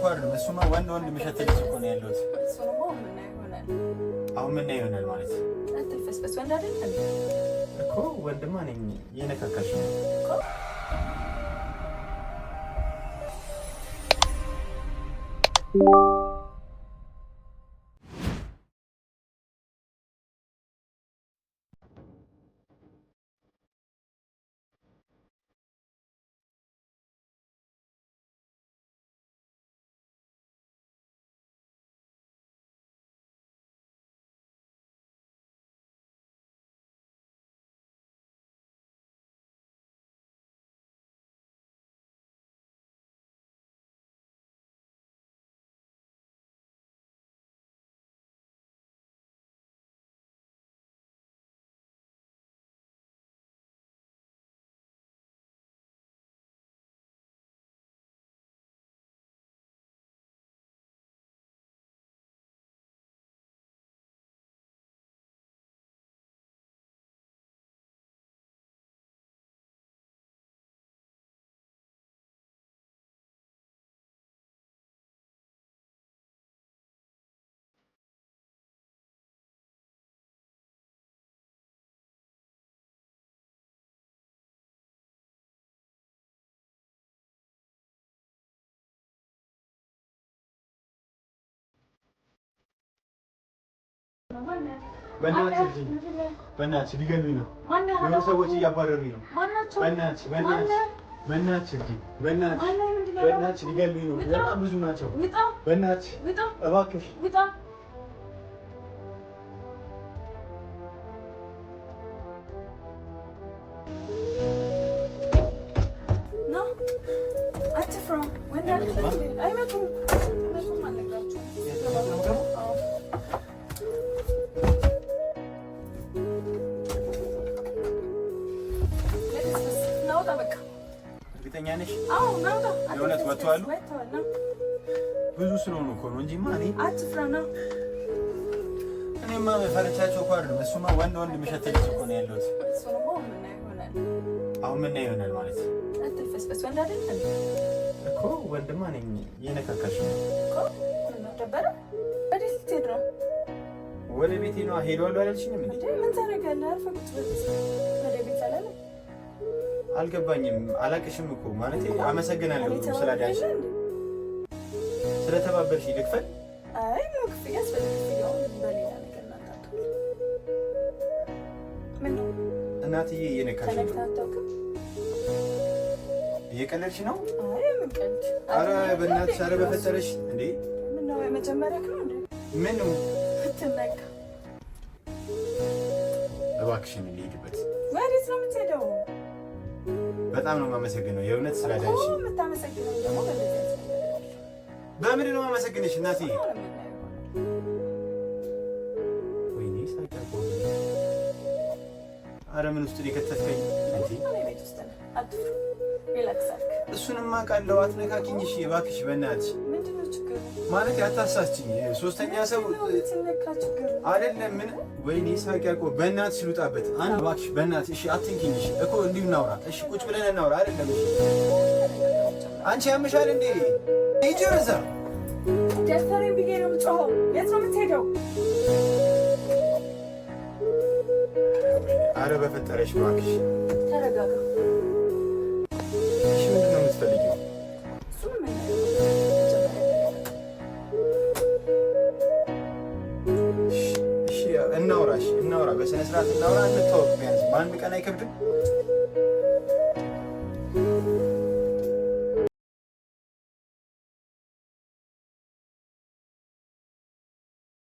አይደለም። እሱማ ወንድ የሚሸትል እኮ ነው ያለሁት። አሁን ምን ይሆናል ማለት አትልፈስፈስ። ወንድ አይደል እኮ ወንድማ ነኝ። እየነካካሽ ነው እኮ። በእናትሽ ሊገሉኝ ነው። የሆኑ ሰዎች እያባረሩኝ ነው። በእናትሽ ሊገሉኝ ነው። በጣም ብዙ ናቸው። በእናትሽ እባክሽ እርግጠኛ ነሽ? የእውነት ወጥተዋል? ብዙ ስለሆኑ እኮ ነው እንጂማ እኔማ ፈርቻቸው እኮ አይደለም። እሱማ ወንድ የሚሸትል እኮ ነው ያለሁት። አሁን ምን ይሆናል ማለት እኮ ወንድማ ነኝ። እየነካካሽ ነው ወደ ቤቴ ነው ሄደዋል አላልሽኝም እንዴ? አልገባኝም። አላቅሽም እኮ ማለት አመሰግናለሁ ስላዳንሽ ስለተባበርሽ። ልክፈል? አይ ነው ክፍያ ያስፈልጋል። በሌላ ነገር እናትዬ እየነካሽ ነው። እየቀለድሽ ነው? አይ ምን ቀልድ? ኧረ በእናትሽ ኧረ በፈጠረሽ እንዴ! ምን ነው የመጀመሪያ ነው እንዴ? ምን ነው ትነካ? እባክሽን ልሂድበት። ወዴት ነው የምትሄደው? በጣም ነው የማመሰግነው የእውነት ስላዳንሽ። የምታመሰግነው ደግሞ በምንድን ነው የማመሰግንሽ እናትዬ? ወይኔ ሳይቀር ኧረ ምን ውስጥ ሊከተትከኝ እንዴ? እሱንማ ቃለው አትነካኪኝ። እሺ እባክሽ በእናትሽ ማለት አታሳችኝ። ሶስተኛ ሰው አይደለም። ምን ወይኔ ሳቅ ያልኩህ በእናትሽ ልውጣበት። አንድ እባክሽ በእናትሽ እሺ አትንኪኝ። እሺ እኮ እንዲሁ እናውራ። እሺ ቁጭ ብለን እናውራ አይደለም። እሺ አንቺ ያምሻል እንዴ? ሂጂ ወደዛ። ደፈረኝ ብዬ ነው የምጮኸው። የት ነው የምትሄደው? ኧረ በፈጠረሽ እባክሽ ተረጋጋ። እሺ ምንድን ነው የምትፈልጊው? እናውራ፣ በስነ ስርዓት እናውራ፣ እንተዋወቅ። ቢያንስ በአንድ ቀን አይከብድም?